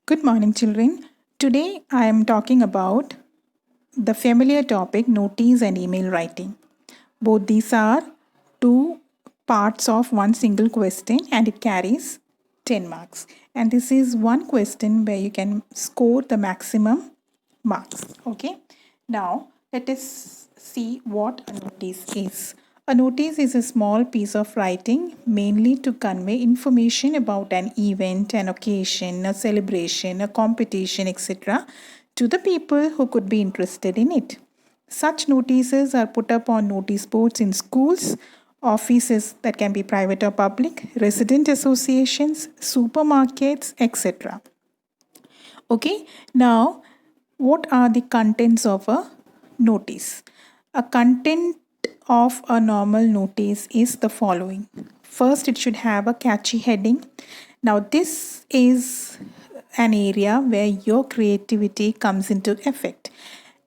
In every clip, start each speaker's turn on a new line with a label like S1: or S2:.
S1: Good morning, children. Today I am talking about the familiar topic notice and email writing. Both these are two parts of one single question and it carries 10 marks. And this is one question where you can score the maximum marks. Okay. Now let us see what a notice is. A notice is a small piece of writing mainly to convey information about an event, an occasion, a celebration, a competition, etc., to the people who could be interested in it. Such notices are put up on notice boards in schools, offices that can be private or public, resident associations, supermarkets, etc. Okay, now what are the contents of a notice? A content of a normal notice is the following. First, it should have a catchy heading. Now, this is an area where your creativity comes into effect.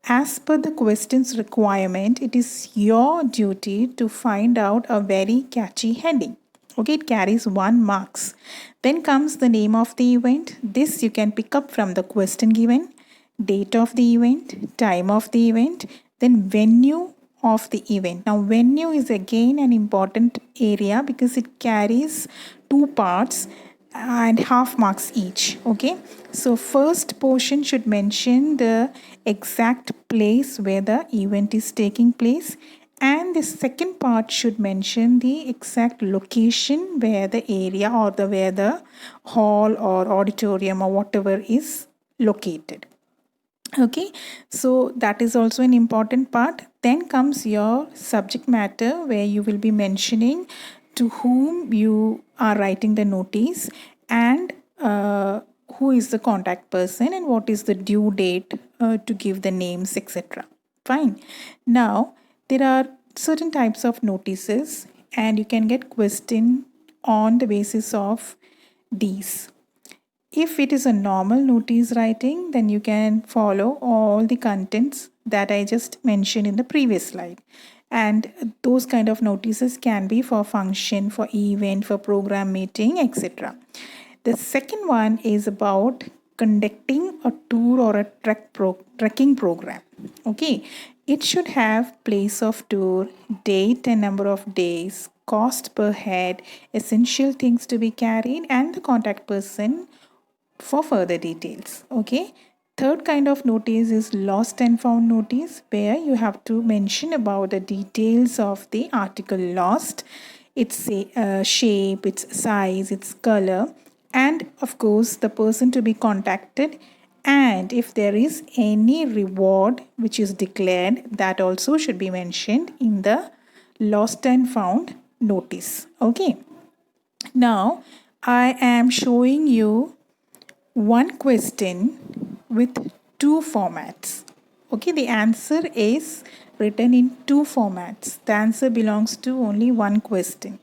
S1: As per the question's requirement, it is your duty to find out a very catchy heading. Okay, it carries 1 marks. Then comes the name of the event. This you can pick up from the question given, date of the event, time of the event, then venue of the event. Now, venue is again an important area because it carries 2 parts and half marks each. Okay, so first portion should mention the exact place where the event is taking place, and the second part should mention the exact location where the area or the where the hall or auditorium or whatever is located. Okay, so that is also an important part. Then comes your subject matter where you will be mentioning to whom you are writing the notice and who is the contact person and what is the due date to give the names, etc. Fine. Now, there are certain types of notices and you can get question on the basis of these. If it is a normal notice writing, then you can follow all the contents that I just mentioned in the previous slide. And those kind of notices can be for function, for event, for program meeting, etc. The second one is about conducting a tour or a trekking program. Okay, it should have place of tour, date and number of days, cost per head, essential things to be carried, and the contact person for further details. Okay. Third kind of notice is lost and found notice, where you have to mention about the details of the article lost, its shape, its size, its color, and of course the person to be contacted. And if there is any reward which is declared, that also should be mentioned in the lost and found notice. Okay. Now I am showing you one question with two formats. Okay, the answer is written in two formats. The answer belongs to only one question.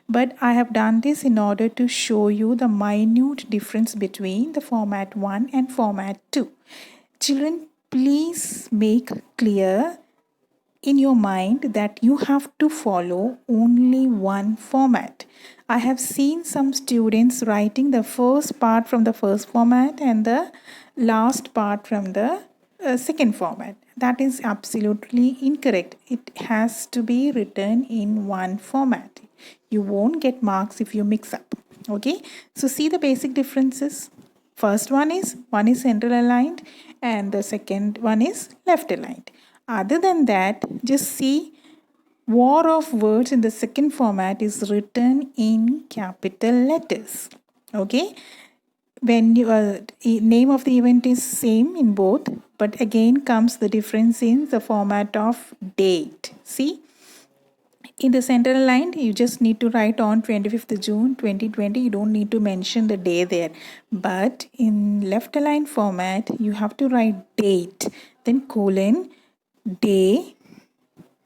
S1: But I have done this in order to show you the minute difference between the format 1 and format 2. Children, please make clear in your mind that you have to follow only one format. I have seen some students writing the first part from the first format and the last part from the second format. That is absolutely incorrect. It has to be written in one format. You won't get marks if you mix up. Okay, so see the basic differences. First one is central aligned and the second one is left aligned. Other than that, just see war of words in the second format is written in capital letters. Okay, when you name of the event is same in both, but again comes the difference in the format of date. See, in the center line you just need to write on 25th June 2020. You don't need to mention the day there, but in left align format you have to write date, then colon, day,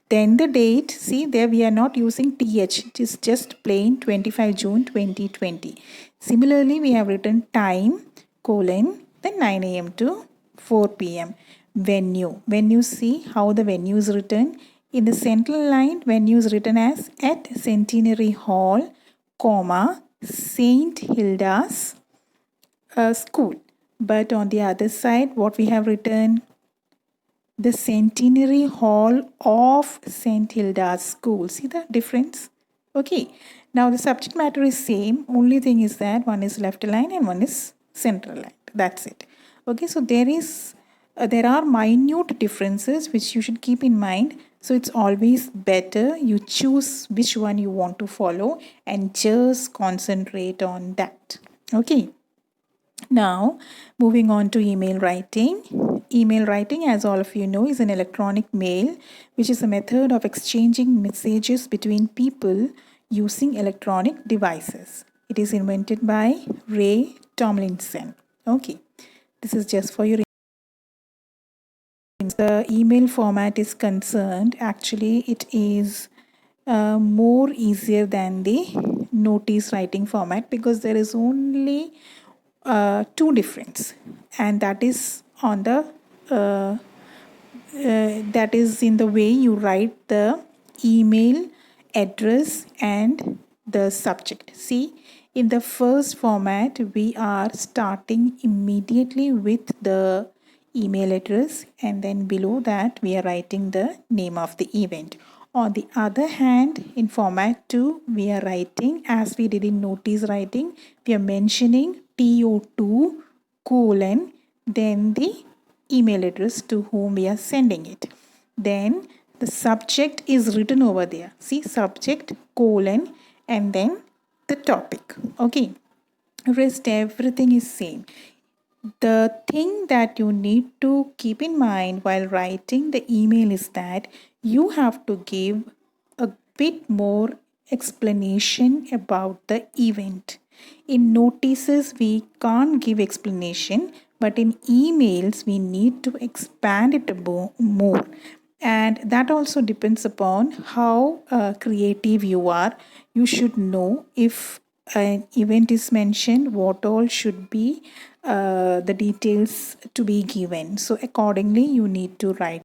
S1: then the date. See, there we are not using th, it is just plain 25 June 2020. Similarly, we have written time, colon, then 9 a.m. to 4 p.m. Venue, see how the venue is written. In the central line, venue is written as at Centenary Hall, comma, St. Hilda's school. But on the other side, what we have written, the Centenary Hall of St. Hilda's School. See the difference? Okay. Now the subject matter is same. Only thing is that one is left aligned and one is center aligned. That's it. Okay. So there are minute differences which you should keep in mind. So it's always better you choose which one you want to follow and just concentrate on that. Okay. Now, moving on to email writing. Email writing, as all of you know, is an electronic mail, which is a method of exchanging messages between people using electronic devices. It is invented by Ray Tomlinson. Okay, this is just for your. The email format is concerned, actually, it is more easier than the notice writing format because there is only two difference, and that is on the that is in the way you write the email address and the subject. See, in the first format we are starting immediately with the email address, and then below that we are writing the name of the event. On the other hand, in format 2 we are writing, as we did in notice writing, we are mentioning TO2 colon then the email address to whom we are sending it. Then the subject is written over there. See, subject colon and then the topic. Okay, rest everything is same. The thing that you need to keep in mind while writing the email is that you have to give a bit more explanation about the event. In notices, we can't give explanation, but in emails, we need to expand it more. And that also depends upon how creative you are. You should know if an event is mentioned, what all should be the details to be given. So accordingly, you need to write